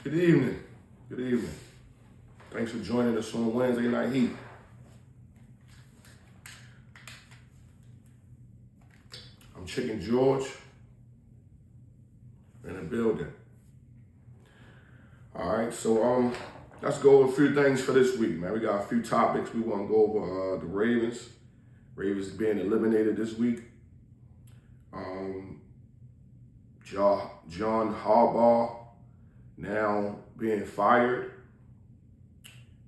Good evening. Good evening. Thanks for joining us on Wednesday Night Heat. I'm Chicken George in the building. All right, so let's go over a few things for this week, man. We got a few topics. We want to go over the Ravens. Ravens being eliminated this week. John Harbaugh now being fired,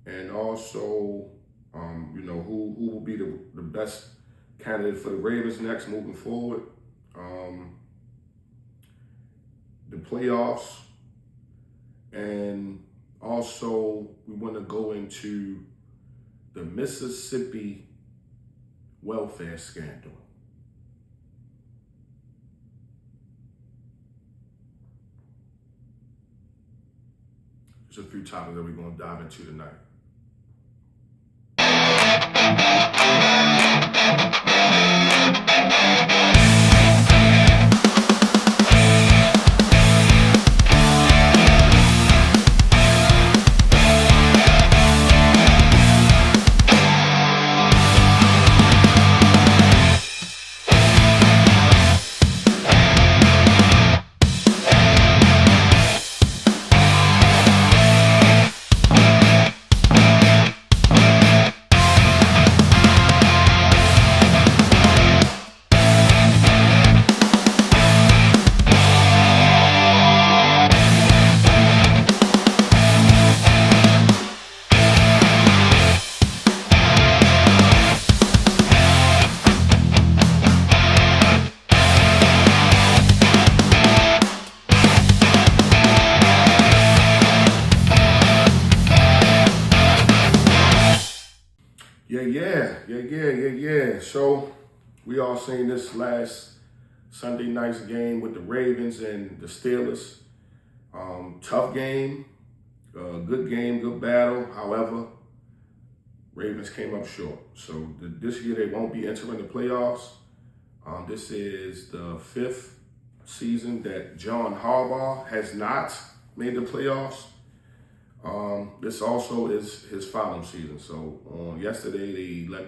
and also, who will be the best candidate for the Ravens next moving forward. The playoffs, and also we want to go into the Mississippi welfare scandal. There's a few topics that we're going to dive into tonight. Yeah. So we all seen this last Sunday night's game with the Ravens and the Steelers. Tough game, good game, good battle. However, Ravens came up short. So this year they won't be entering the playoffs. This is the fifth season that John Harbaugh has not made the playoffs. This also is his final season. So on yesterday, they let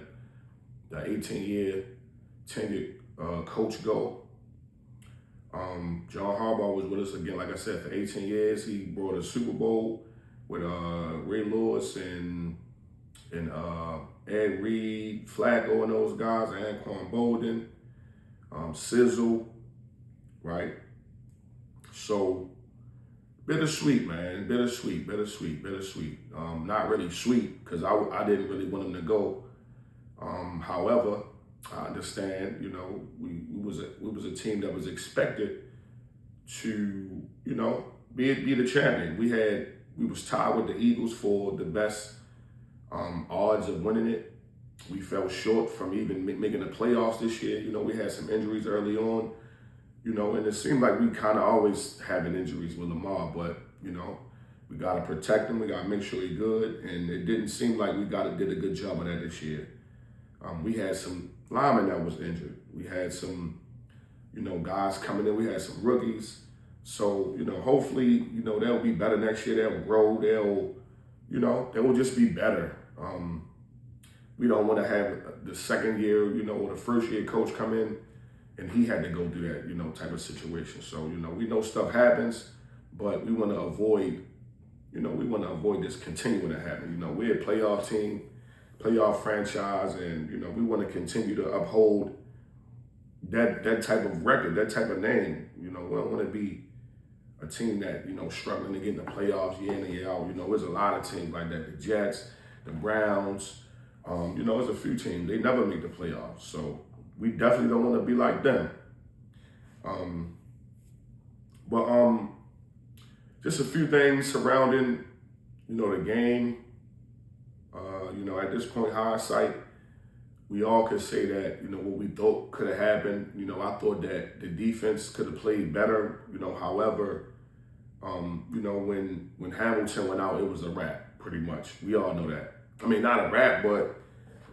the 18-year tenured coach go. John Harbaugh was with us again, like I said, for 18 years. He brought a Super Bowl with Ray Lewis and Ed Reed, Flacco, and those guys, Anquan Bolden, Sizzle, right? So bittersweet, man. Bittersweet. Not really sweet because I didn't really want him to go. However, I understand. We was a team that was expected to be the champion. We was tied with the Eagles for the best odds of winning it. We fell short from even making the playoffs this year. We had some injuries early on. And it seemed like we kind of always having injuries with Lamar, but, we got to protect him. We got to make sure he's good. And it didn't seem like we did a good job of that this year. We had some linemen that was injured. We had some, guys coming in. We had some rookies. So, hopefully, they'll be better next year. They'll grow. They will just be better. We don't want to have the second year, or the first year coach come in and he had to go through that, type of situation. So, we know stuff happens, but we want to avoid, this continuing to happen. We're a playoff team, playoff franchise, and, we want to continue to uphold that type of record, that type of name. We don't want to be a team that, struggling to get in the playoffs year in and year out. There's a lot of teams like that. The Jets, the Browns, there's a few teams. They never make the playoffs. So we definitely don't want to be like them. But just a few things surrounding, the game. At this point, hindsight, we all could say that, what we thought could have happened. I thought that the defense could have played better. However, when Hamilton went out, it was a wrap, pretty much. We all know that. I mean, not a wrap, but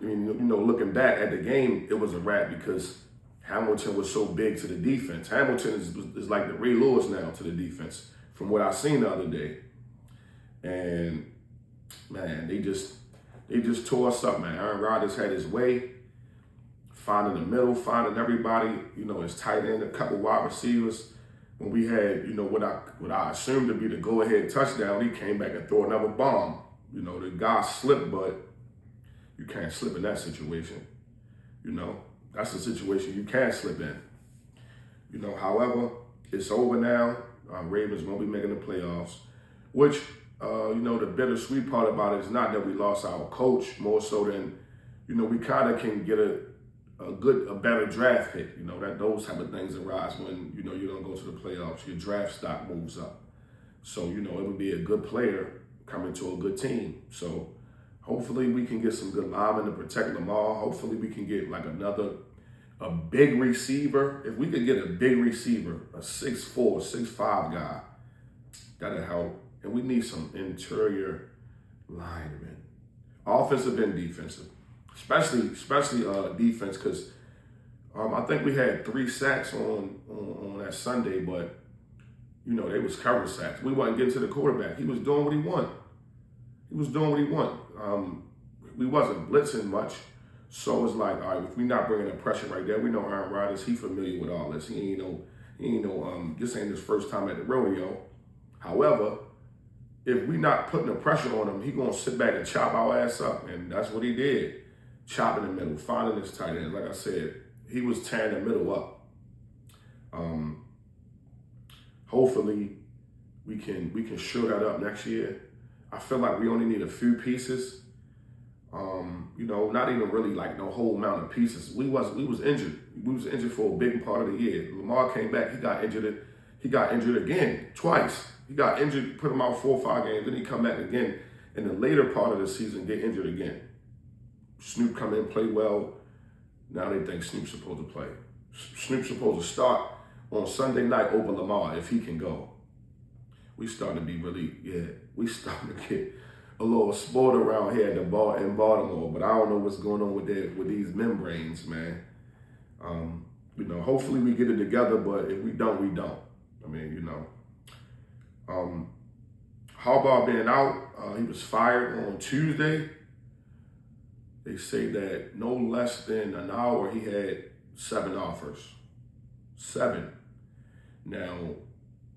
looking back at the game, it was a wrap because Hamilton was so big to the defense. Hamilton is like the Ray Lewis now to the defense, from what I seen the other day. And man, they just tore us up, man. Aaron Rodgers had his way, finding the middle, finding everybody, his tight end, a couple wide receivers. When we had, what I assumed to be the go-ahead touchdown, he came back and threw another bomb. The guy slipped, but you can't slip in that situation. That's a situation you can't slip in. However, it's over now. Ravens won't be making the playoffs, which, the bittersweet part about it is not that we lost our coach, more so than, we kind of can get a better draft hit. That those type of things arise when, you don't go to the playoffs. Your draft stock moves up. So, it would be a good player coming to a good team. So hopefully we can get some good linemen to protect Lamar. Hopefully we can get like a big receiver. If we could get a big receiver, a 6'4", 6'5" guy, that'll help. And we need some interior linemen, offensive and defensive, especially defense, because I think we had 3 sacks on that Sunday, but they was cover sacks. We wasn't getting to the quarterback. He was doing what he wanted. We wasn't blitzing much. So it's like, all right, if we're not bringing the pressure right there, we know Aaron Rodgers, he familiar with all this. He ain't no, this ain't his first time at the rodeo. However, if we not putting the pressure on him, he gonna sit back and chop our ass up. And that's what he did. Chop in the middle, finding his tight end. Like I said, he was tearing the middle up. Hopefully we can shore that up next year. I feel like we only need a few pieces. Not even really like no whole amount of pieces. We was injured. We was injured for a big part of the year. Lamar came back. He got injured again twice. He got injured, put him out 4 or 5 games. Then he come back again in the later part of the season, get injured again. Snoop come in, play well. Now they think Snoop's supposed to play. Snoop's supposed to start on Sunday night over Lamar if he can go. We starting to be we starting to get a little sport around here in Baltimore, but I don't know what's going on with these membranes, man. Hopefully we get it together, but if we don't, we don't. Harbaugh being out, he was fired on Tuesday. They say that no less than an hour he had 7 offers. 7. Now,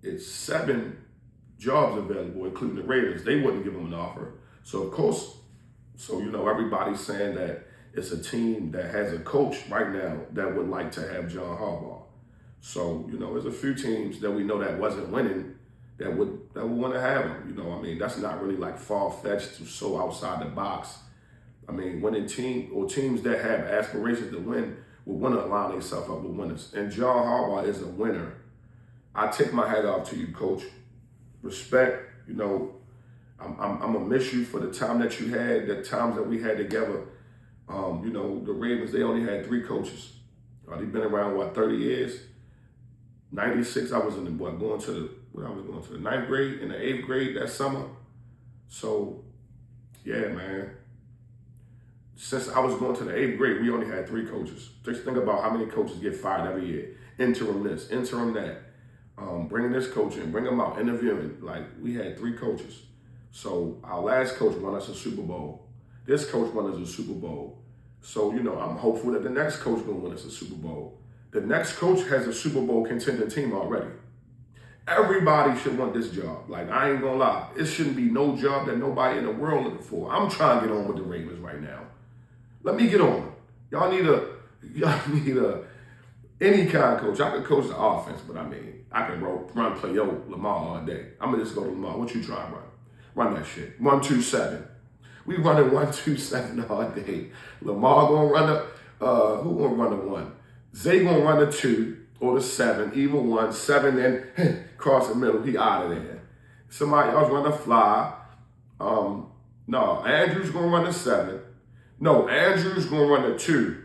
it's 7 jobs available, including the Ravens. They wouldn't give him an offer. So, of course, everybody's saying that it's a team that has a coach right now that would like to have John Harbaugh. So, there's a few teams that we know that wasn't winning that would want to have him. That's not really like far-fetched or so outside the box. Winning teams that have aspirations to win will want to line themselves up with winners. And John Harbaugh is a winner. I take my hat off to you, Coach. Respect, I'm gonna miss you for the time that you had, the times that we had together. The Ravens, they only had 3 coaches. They've been around 30 years. 96, I was going to the 9th grade and the 8th grade that summer. So, yeah, man. Since I was going to the 8th grade, we only had 3 coaches. Just think about how many coaches get fired every year. Interim this, interim that. Bringing this coach in, bring him out, interviewing. Like, we had 3 coaches. So our last coach won us a Super Bowl. This coach won us a Super Bowl. So, I'm hopeful that the next coach will win us a Super Bowl. The next coach has a Super Bowl contending team already. Everybody should want this job. Like, I ain't gonna lie. It shouldn't be no job that nobody in the world looking for. I'm trying to get on with the Ravens right now. Let me get on. Y'all need any kind of coach. I could coach the offense, but I can run play Lamar all day. I'm gonna just go to Lamar. What you trying to run? Run that shit. 1-2-7. We running 1-2-7 all day. Lamar gonna run who gonna run the 1? Zay gonna run the 2 or the 7, either 1, 7, then cross the middle. He out of there. Somebody else run the fly. No, Andrew's gonna run the 7. No, Andrew's gonna run the 2.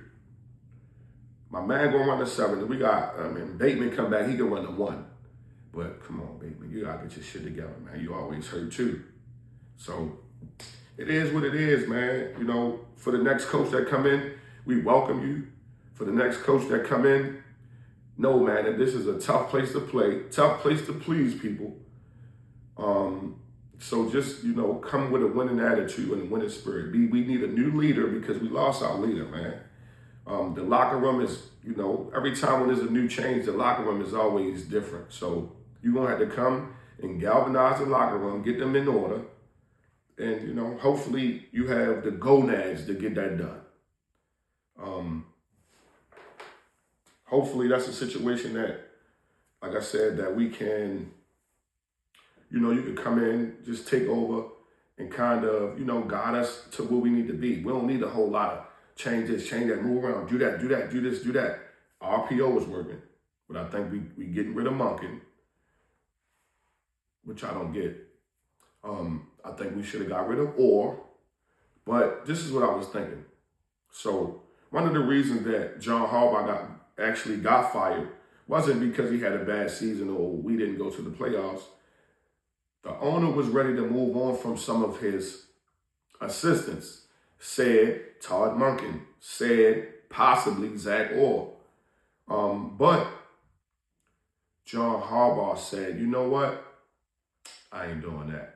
My man gonna run the 7. And we got, Bateman come back, he can run the 1. But come on, Bateman, you gotta get your shit together, man. You always hurt too. So it is what it is, man. For the next coach that come in, we welcome you. For the next coach that come in, know, man, that this is a tough place to play, tough place to please people. So just, come with a winning attitude and a winning spirit. We need a new leader because we lost our leader, man. The locker room is, every time when there's a new change, the locker room is always different. So you're going to have to come and galvanize the locker room, get them in order. And, hopefully you have the gonads to get that done. Hopefully that's a situation that, like I said, that we can, you can come in, just take over and kind of, guide us to where we need to be. We don't need a whole lot of change this, change that, move around, do that, do this, do that. RPO is working, but I think we getting rid of Monken, which I don't get. I think we should have got rid of Orr, but this is what I was thinking. So one of the reasons that John Harbaugh actually got fired wasn't because he had a bad season or we didn't go to the playoffs. The owner was ready to move on from some of his assistants. Said Todd Monken, said possibly Zach Orr. But John Harbaugh said, you know what? I ain't doing that.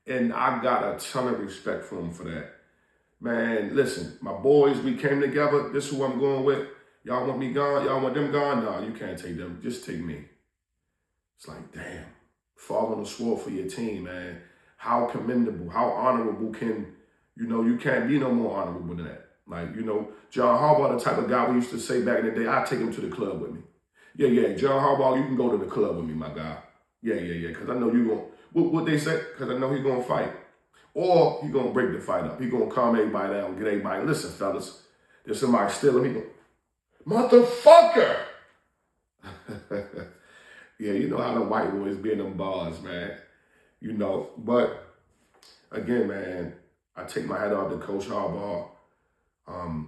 And I got a ton of respect for him for that. Man, listen, my boys, we came together. This is who I'm going with. Y'all want me gone? Y'all want them gone? No, you can't take them. Just take me. It's like, damn. Fall on the sword for your team, man. How commendable, how honorable can, you can't be no more honorable than that. Like, John Harbaugh, the type of guy we used to say back in the day, I'd take him to the club with me. Yeah, John Harbaugh, you can go to the club with me, my guy. Yeah, because I know you're going to, what they say, because I know he's going to fight. Or he's going to break the fight up. He's going to calm everybody down, get everybody, listen, fellas, there's somebody stealing me. Motherfucker! Yeah, you know how the white boys be in them bars, man. But again, man, I take my hat off to Coach Harbaugh.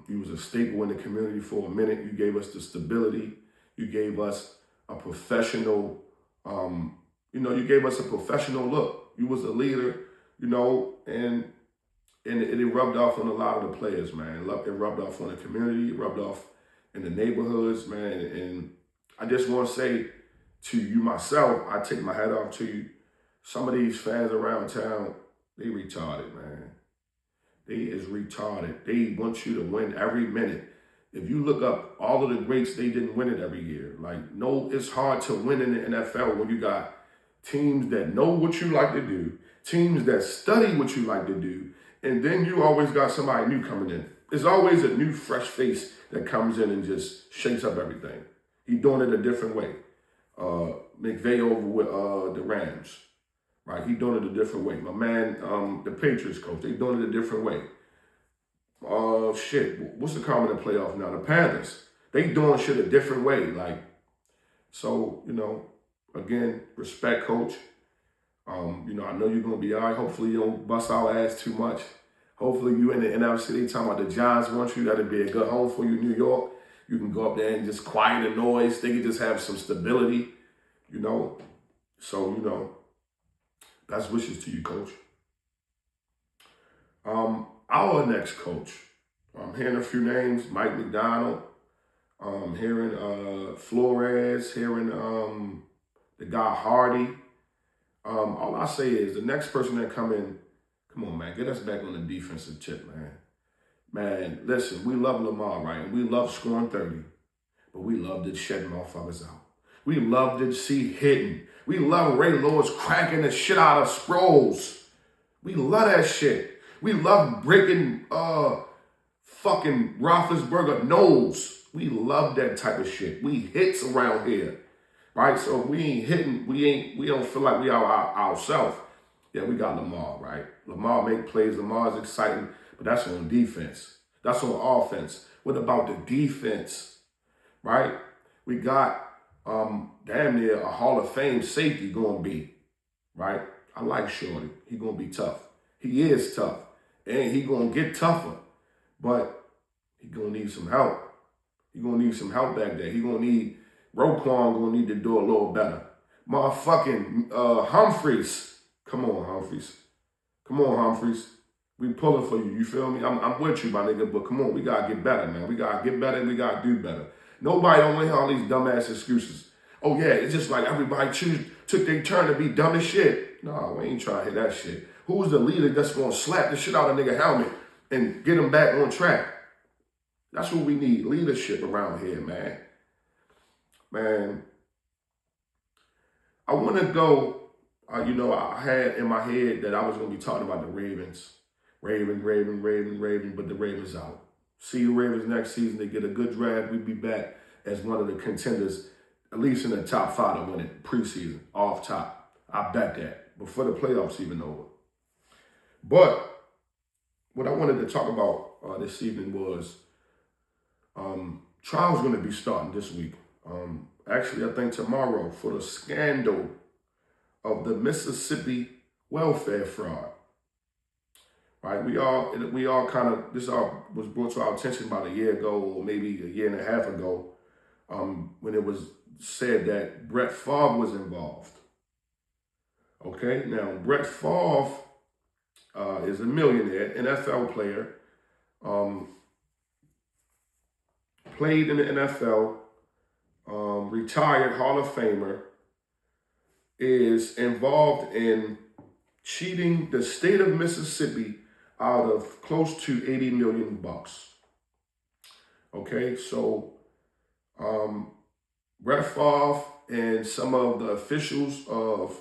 He was a staple in the community for a minute. You gave us the stability. You gave us a professional, you gave us a professional look. You was a leader, and it rubbed off on a lot of the players, man. It rubbed off on the community. It rubbed off in the neighborhoods, man. And I just want to say to you myself, I take my hat off to you. Some of these fans around town, they retarded, man. They is retarded. They want you to win every minute. If you look up all of the greats, they didn't win it every year. Like, no, it's hard to win in the NFL when you got teams that know what you like to do, teams that study what you like to do, and then you always got somebody new coming in. There's always a new fresh face that comes in and just shakes up everything. He's doing it a different way. McVay over with the Rams, right? He doing it a different way. My man, the Patriots coach, they doing it a different way. What's the common playoff now? The Panthers, they doing shit a different way. Like, so, again, respect, coach. I know you're gonna be all right. Hopefully you don't bust our ass too much. Hopefully you in the NFC, they talking about the Giants want you. That'd be a good home for you, New York. You can go up there and just quiet the noise. They can just have some stability, So, best wishes to you, coach. Our next coach, I'm hearing a few names, Mike McDonald, hearing Flores, hearing the guy Hardy. All I say is the next person that come in, come on, man, get us back on the defensive tip, man. Man, listen, we love Lamar, right? And we love scoring 30, but we love to shut motherfuckers out. We love to see hitting. We love Ray Lewis cracking the shit out of Sproles. We love that shit. We love breaking fucking Roethlisberger nose. We love that type of shit. We hits around here, right? So we ain't hitting. We don't feel like we are ourselves. Yeah, we got Lamar, right? Lamar make plays. Lamar's exciting, but that's on defense. That's on offense. What about the defense, right? We got damn near a Hall of Fame safety going to be, right? I like Shorty. He going to be tough. He is tough. And he going to get tougher. But he going to need some help. He going to need some help back there. He going to need, Roquan going to need to do a little better. Motherfucking Humphreys. Come on, Humphreys. Come on, Humphreys. We pulling for you. You feel me? I'm with you, my nigga. But come on, we got to get better, man. We got to get better and we got to do better. Nobody don't want to hear all these dumbass excuses. Oh yeah, it's just like everybody took their turn to be dumb as shit. No, we ain't trying to hear that shit. Who's the leader that's gonna slap the shit out of a nigga helmet and get him back on track? That's what we need, leadership around here, man. Man, I want to go, I had in my head that I was going to be talking about the Ravens. Raven, but the Ravens out. See the Ravens next season. They get a good draft. We'd be back as one of the contenders, at least in the top 5 to win it preseason, off top. I bet that, before the playoffs even over. But what I wanted to talk about this evening was trial's going to be starting this week. Actually, I think tomorrow, for the scandal of the Mississippi welfare fraud. Right? We all kind of, this all was brought to our attention about a year ago, or maybe a year and a half ago, when it was said that Brett Favre was involved. Okay, now Brett Favre is a millionaire, NFL player, played in the NFL, retired Hall of Famer, is involved in cheating the state of Mississippi out of close to $80 million. Okay, so Brett Favre and some of the officials of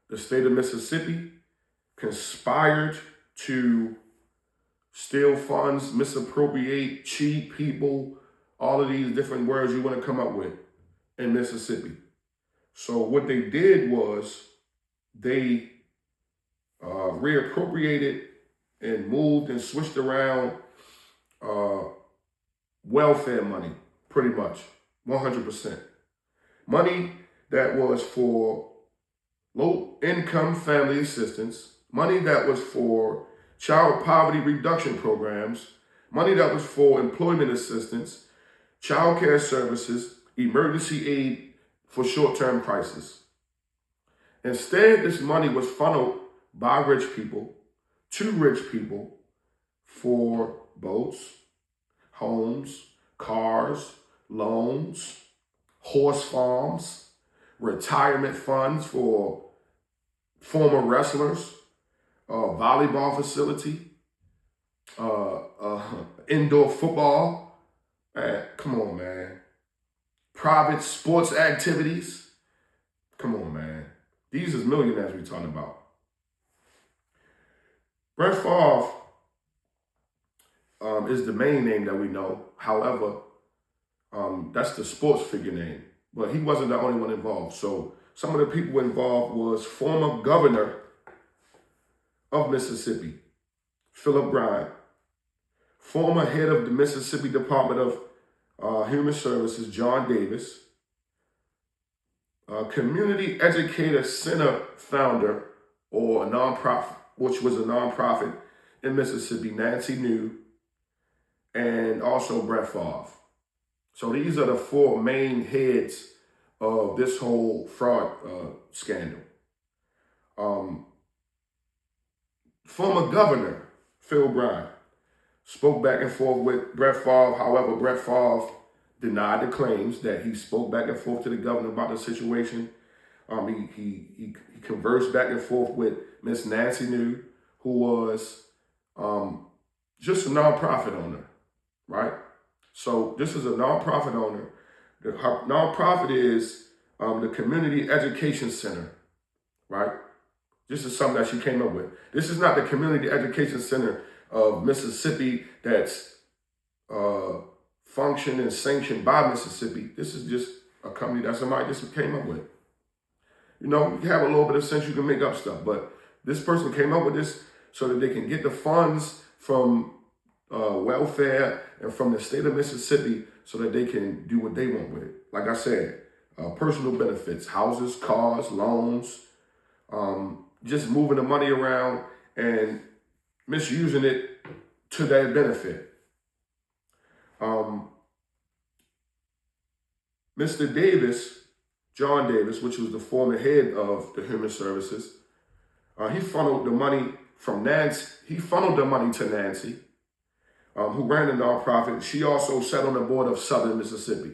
the state of Mississippi conspired to steal funds, misappropriate, cheat people, all of these different words you want to come up with in Mississippi. So what they did was they reappropriated and moved and switched around welfare money, pretty much, 100%. Money that was for low-income family assistance, money that was for child poverty reduction programs, money that was for employment assistance, child care services, emergency aid for short-term crisis. Instead, this money was funneled by rich people to rich people for boats, homes, cars, loans, horse farms, retirement funds for former wrestlers, volleyball facility, indoor football. Come on, man. Private sports activities. Come on, man. These is millionaires we're talking about. Brett Favre is the main name that we know. However, that's the sports figure name. But he wasn't the only one involved. So some of the people involved was former governor of Mississippi, Philip Bryant, former head of the Mississippi Department of Human Services, John Davis, Community Educator Center founder, or a nonprofit, which was a nonprofit in Mississippi, Nancy New, and also Brett Favre. So these are the 4 main heads of this whole fraud scandal. Former governor, Phil Bryant, spoke back and forth with Brett Favre. However, Brett Favre denied the claims that he spoke back and forth to the governor about the situation. He conversed back and forth with Miss Nancy New, who was just a nonprofit owner, right? So this is a nonprofit owner. The nonprofit is the Community Education Center, right? This is something that she came up with. This is not the Community Education Center of Mississippi that's functioned and sanctioned by Mississippi. This is just a company that somebody just came up with. You know, you have a little bit of sense, you can make up stuff, but this person came up with this so that they can get the funds from welfare and from the state of Mississippi so that they can do what they want with it. Like I said, personal benefits, houses, cars, loans, just moving the money around and misusing it to their benefit. Mr. Davis, John Davis, which was the former head of the Human Services, he funneled the money from Nancy. He funneled the money to Nancy, who ran the nonprofit. She also sat on the board of Southern Mississippi.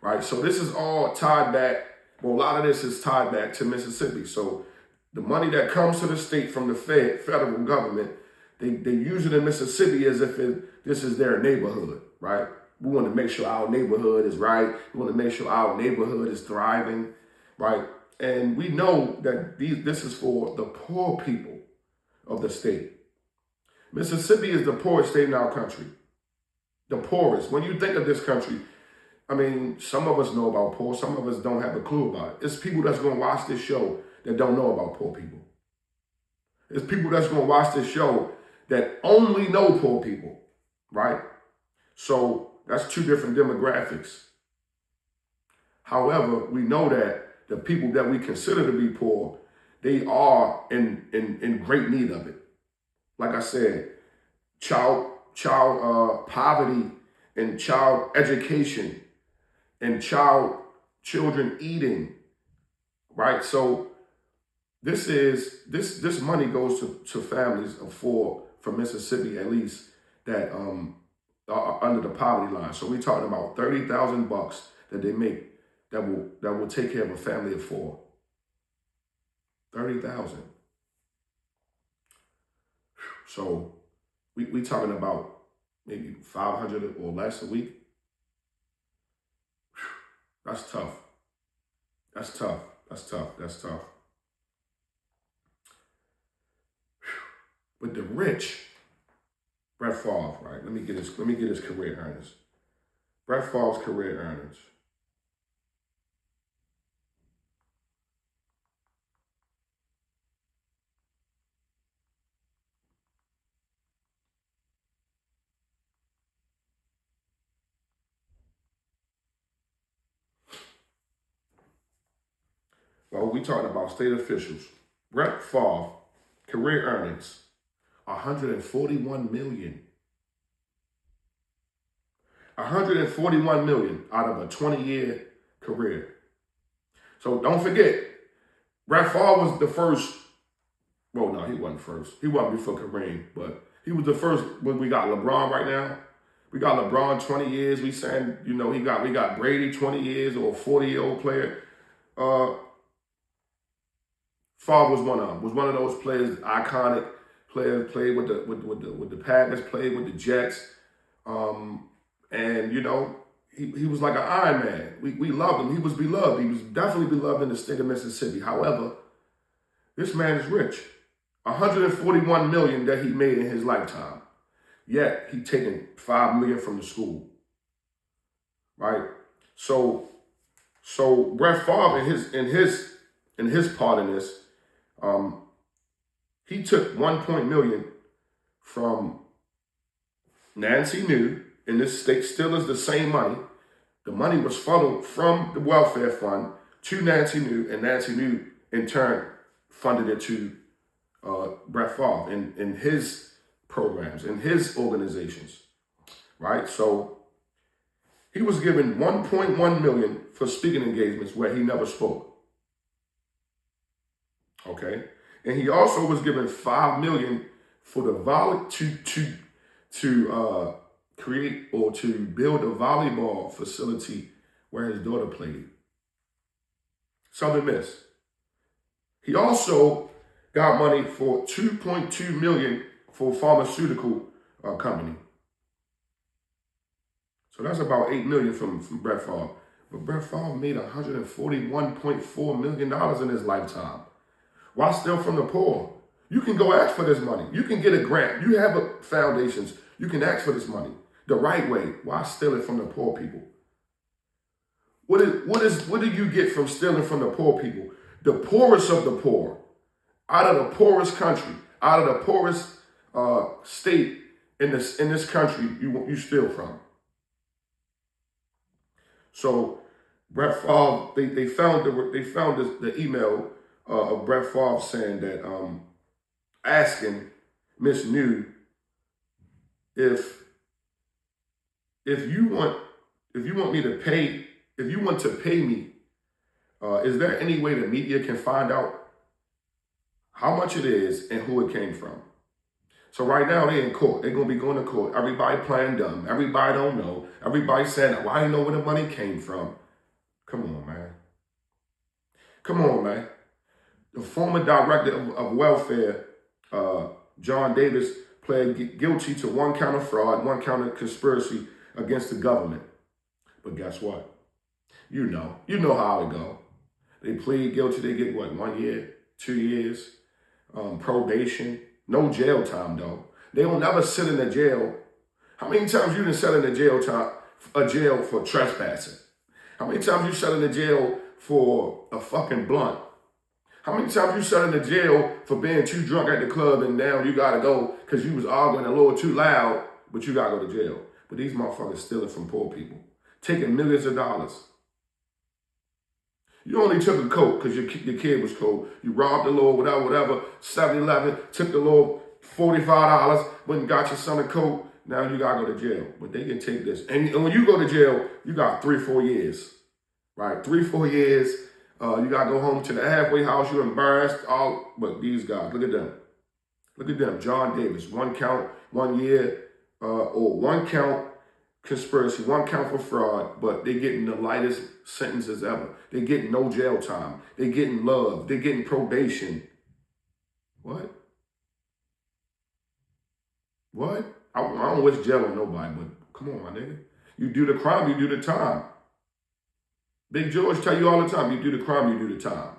right? So this is all tied back. Well, a lot of this is tied back to Mississippi. So the money that comes to the state from the federal government, they use it in Mississippi as if this is their neighborhood, right? We want to make sure our neighborhood is right. We want to make sure our neighborhood is thriving, right? And we know that this is for the poor people of the state. Mississippi is the poorest state in our country. The poorest. When you think of this country, I mean, some of us know about poor, some of us don't have a clue about it. It's people that's going to watch this show that don't know about poor people. It's people that's going to watch this show that only know poor people, right? So that's two different demographics. However, we know that the people that we consider to be poor, they are in great need of it. Like I said, child poverty and child education and children eating, right? So this money goes to families of four from Mississippi at least that are under the poverty line. So we're talking about $30,000 that they make that will take care of a family of four. 30,000. So we talking about maybe 500 or less a week. That's tough. That's tough. That's tough. That's tough. But the rich, Brett Favre, right? Let me get his career earnings. Brett Favre's career earnings. Well, we talking about state officials. Brett Favre, career earnings, $141 million. $141 million out of a 20-year career. So don't forget, Brett Favre was the first. Well, no, he wasn't first. He wasn't before Kareem, but he was the first. When we got LeBron right now, we got LeBron 20 years. We saying, we got Brady 20 years or a 40-year-old player. Favre was one of them. Was one of those players, iconic players, played with the Packers, played with the Jets, and he was like an Iron Man. We loved him. He was beloved. He was definitely beloved in the state of Mississippi. However, this man is rich. $141 million that he made in his lifetime. Yet he taken $5 million from the school. Right? So Brett Favre in his part in this, he took $1 million from Nancy New, and this state still is the same money. The money was funneled from the welfare fund to Nancy New, and Nancy New in turn funded it to Brett Favre in his programs, in his organizations, right? So he was given $1.1 million for speaking engagements where he never spoke. Okay, and he also was given $5 million for the to create or to build a volleyball facility where his daughter played. Southern Miss. He also got money for $2.2 million for a pharmaceutical company. So that's about $8 million from Brett Favre. But Brett Favre made $141.4 million in his lifetime. Why steal from the poor? You can go ask for this money. You can get a grant. You have foundations. You can ask for this money the right way. Why steal it from the poor people? What do you get from stealing from the poor people? The poorest of the poor, out of the poorest country, out of the poorest state in this country, you steal from. So Brett Favre, they found the email of Brett Favre saying that asking Miss New if you want to pay me, is there any way the media can find out how much it is and who it came from? So right now they in court. They're gonna be going to court. Everybody playing dumb. Everybody don't know. Everybody saying, well, I didn't know where the money came from. Come on, man. Come on, man. The former director of welfare, John Davis, pled guilty to 1 count of fraud, 1 count of conspiracy against the government. But guess what? You know how it go. They plead guilty, they get what, 1 year, 2 years, probation, no jail time though. They will never sit in a jail. How many times you done sat in a jail for trespassing? How many times you sat in a jail for a fucking blunt? How many times you sat in the jail for being too drunk at the club and now you gotta go because you was arguing a little too loud, but you gotta go to jail? But these motherfuckers stealing from poor people, taking millions of dollars. You only took a Coke because your kid was cold. You robbed the little whatever, 7-Eleven, took the little $45, went and got your son a Coke. Now you gotta go to jail. But they can take this. And when you go to jail, you got 3-4 years, right? 3-4 years. You gotta go home to the halfway house. You're embarrassed. But these guys, look at them. Look at them. John Davis, 1 count, 1 year, or 1 count conspiracy, 1 count for fraud. But they're getting the lightest sentences ever. They're getting no jail time. They're getting love. They're getting probation. What? I don't wish jail on nobody, but come on, my nigga. You do the crime, you do the time. Big George tell you all the time, you do the crime, you do the time.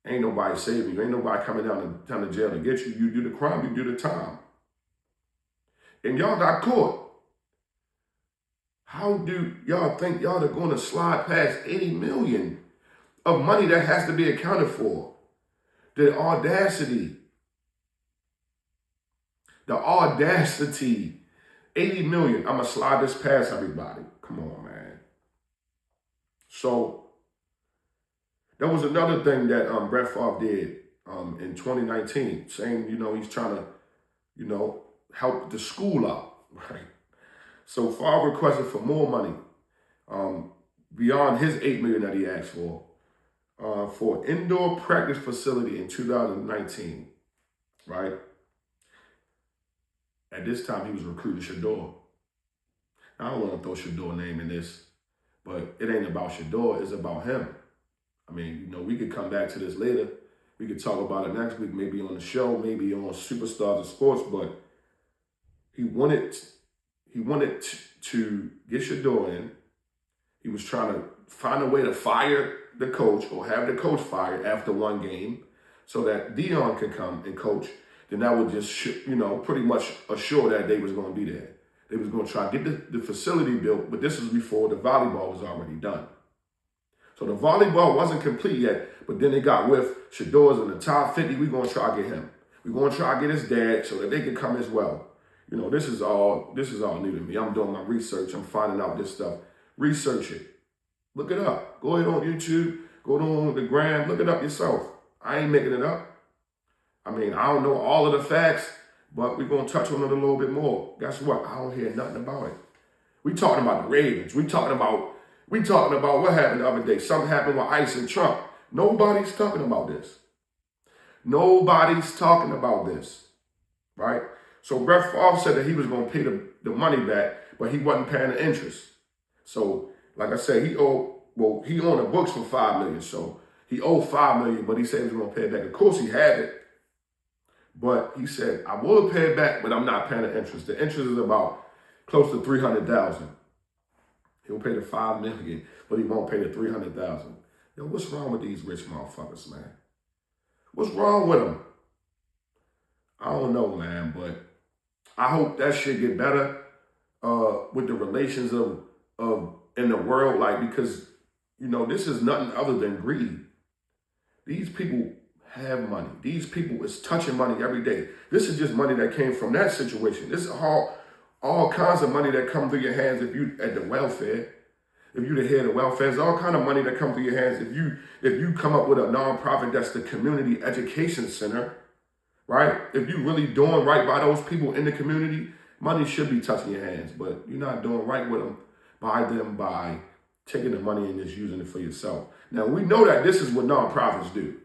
Ain't nobody saving you. Ain't nobody coming down to jail to get you. You do the crime, you do the time. And y'all got caught. How do y'all think y'all are going to slide past 80 million of money that has to be accounted for? The audacity. 80 million. I'm going to slide this past everybody. Come on, man. So, there was another thing that Brett Favre did in 2019, saying, he's trying to, help the school out, right? So Favre requested for more money beyond his $8 million that he asked for an indoor practice facility in 2019, right? At this time, he was recruiting Shador. I don't want to throw Shador's name in this, but it ain't about Shador, it's about him. I mean, we could come back to this later. We could talk about it next week, maybe on the show, maybe on Superstars of Sports, but he wanted to get Shador in. He was trying to find a way to fire the coach or have the coach fired after 1 game so that Dion can come and coach. Then that would just, pretty much assure that they was going to be there. They was going to try to get the facility built, but this was before the volleyball was already done. So the volleyball wasn't complete yet, but then they got with Shador's in the top 50. We're going to try to get him. We're going to try to get his dad so that they can come as well. This is all new to me. I'm doing my research. I'm finding out this stuff. Research it. Look it up. Go ahead on YouTube. Go on the gram. Look it up yourself. I ain't making it up. I mean, I don't know all of the facts, but we're going to touch on it a little bit more. Guess what? I don't hear nothing about it. We talking about the Ravens. We talking about what happened the other day. Something happened with Ice and Trump. Nobody's talking about this. Nobody's talking about this, right? So Brett Favre said that he was going to pay the money back, but he wasn't paying the interest. So, like I said, he owned the books for $5 million. So he owed $5 million, but he said he was going to pay it back. Of course, he had it. But he said, I will pay it back, but I'm not paying the interest. The interest is about close to $300,000. He'll pay the $5 million, but he won't pay the $300,000. Yo, what's wrong with these rich motherfuckers, man? What's wrong with them? I don't know, man, but I hope that shit get better with the relations of in the world, because this is nothing other than greed. These people have money. These people is touching money every day. This is just money that came from that situation. This is all kinds of money that come through your hands if you at the welfare. If you the head of welfare, there's all kind of money that come through your hands. If you come up with a nonprofit that's the community education center, right? If you really doing right by those people in the community, money should be touching your hands. But you're not doing right with them by taking the money and just using it for yourself. Now we know that this is what nonprofits do.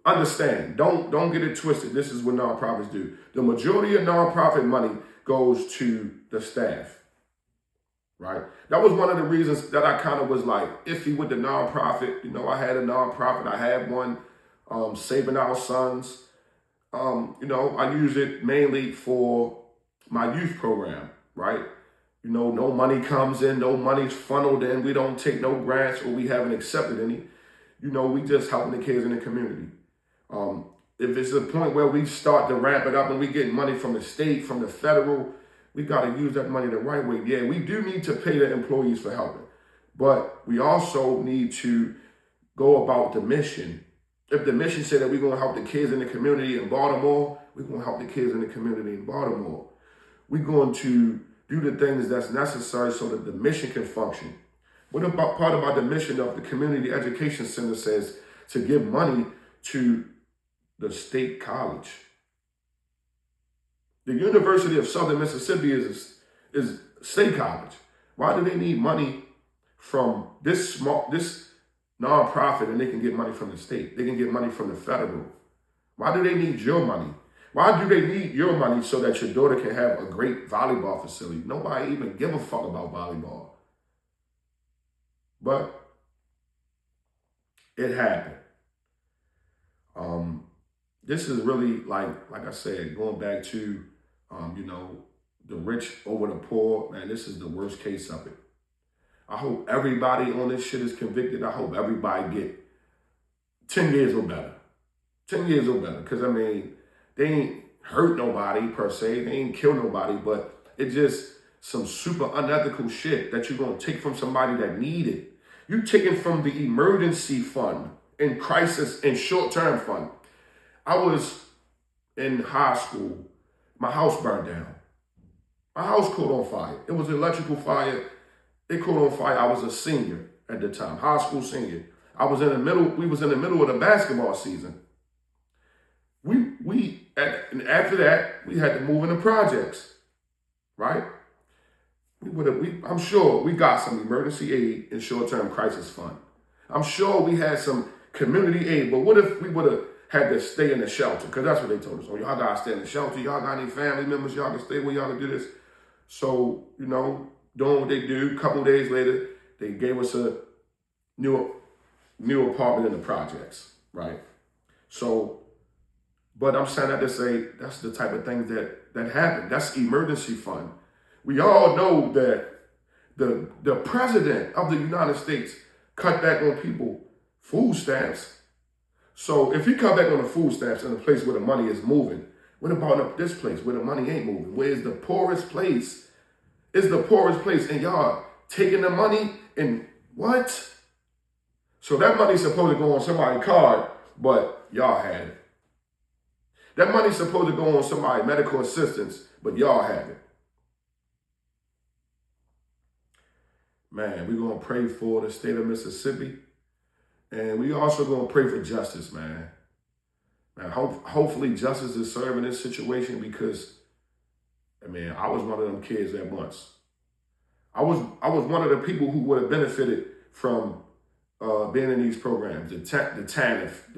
Understand? Don't get it twisted. This is what nonprofits do. The majority of nonprofit money goes to the staff. right? That was one of the reasons that I kind of was like iffy with the nonprofit. You know, I had a nonprofit. I had one, Saving Our Sons. You know, I use it mainly for my youth program, right? You know, no money comes in, no money's funneled in. We don't take no grants or we haven't accepted any. You know, we just helping the kids in the community. If it's a point where we start to ramp it up and we get money from the state, from the federal, we got to use that money the right way. Yeah, we do need to pay the employees for helping, but we also need to go about the mission. If the mission said that we're going to help the kids in the community in Baltimore, we're going to help the kids in the community in Baltimore. We're going to do the things that's necessary so that the mission can function. What about part about the mission of the Community Education Center says to give money to the state college? The University of Southern Mississippi is state college. Why do they need money from this nonprofit and they can get money from the state? They can get money from the federal. Why do they need your money? Why do they need your money so that your daughter can have a great volleyball facility? Nobody even give a fuck about volleyball. But it happened. This is really like I said, going back to, you know, the rich over the poor, man, this is the worst case of it. I hope everybody on this shit is convicted. I hope everybody get 10 years or better. 10 years or better. Because, I mean, they ain't hurt nobody per se. They ain't kill nobody. But it's just some super unethical shit that you're going to take from somebody that need it. You're taking from the emergency fund and crisis and short-term fund. I was in high school. My house burned down. My house caught on fire. It was an electrical fire. It caught on fire. I was a senior at the time, high school senior. We was in the middle of the basketball season. And after that, we had to move into projects, right? I'm sure we got some emergency aid and short-term crisis fund. I'm sure we had some community aid, but what if we would have had to stay in the shelter? Because that's what they told us. Oh, y'all got to stay in the shelter. Y'all got any family members? Y'all can stay where y'all can do this. So, you know, doing what they do, a couple of days later, they gave us a new apartment in the projects, right? So, but I'm saying that to say that's the type of things that happen. That's emergency fund. We all know that the president of the United States cut back on people food stamps. So if he cut back on the food stamps in a place where the money is moving, what about up this place where the money ain't moving? Where is the poorest place? It's the poorest place, and y'all taking the money and what? So that money's supposed to go on somebody's card, but y'all had it. That money's supposed to go on somebody's medical assistance, but y'all have it. Man, we're going to pray for the state of Mississippi. And we also going to pray for justice, man. Hopefully justice is served in this situation because, I mean, I was one of them kids at once. I was one of the people who would have benefited from being in these programs, the TANF,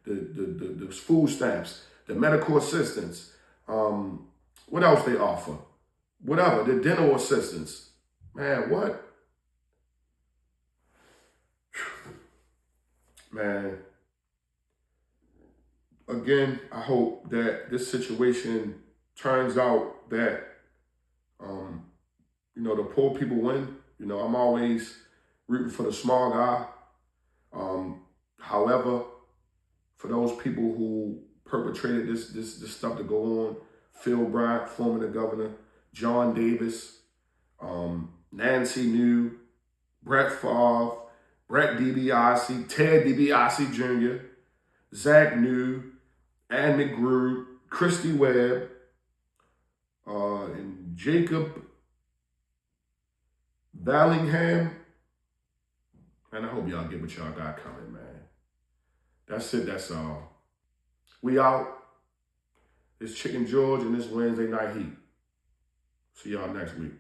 the food stamps, the medical assistance, what else they offer? Whatever, the dental assistance. Man, what? Man, again, I hope that this situation turns out that, you know, the poor people win. You know, I'm always rooting for the small guy. However, for those people who perpetrated this stuff to go on, Phil Bryant, former governor, John Davis, Nancy New, Brett Favre, Brett DiBiase, Ted DiBiase Jr., Zach New, Ann McGrew, Christy Webb, and Jacob Vallingham. And I hope y'all get what y'all got coming, man. That's it, that's all. We out. It's Chicken George and this Wednesday Night Heat. See y'all next week.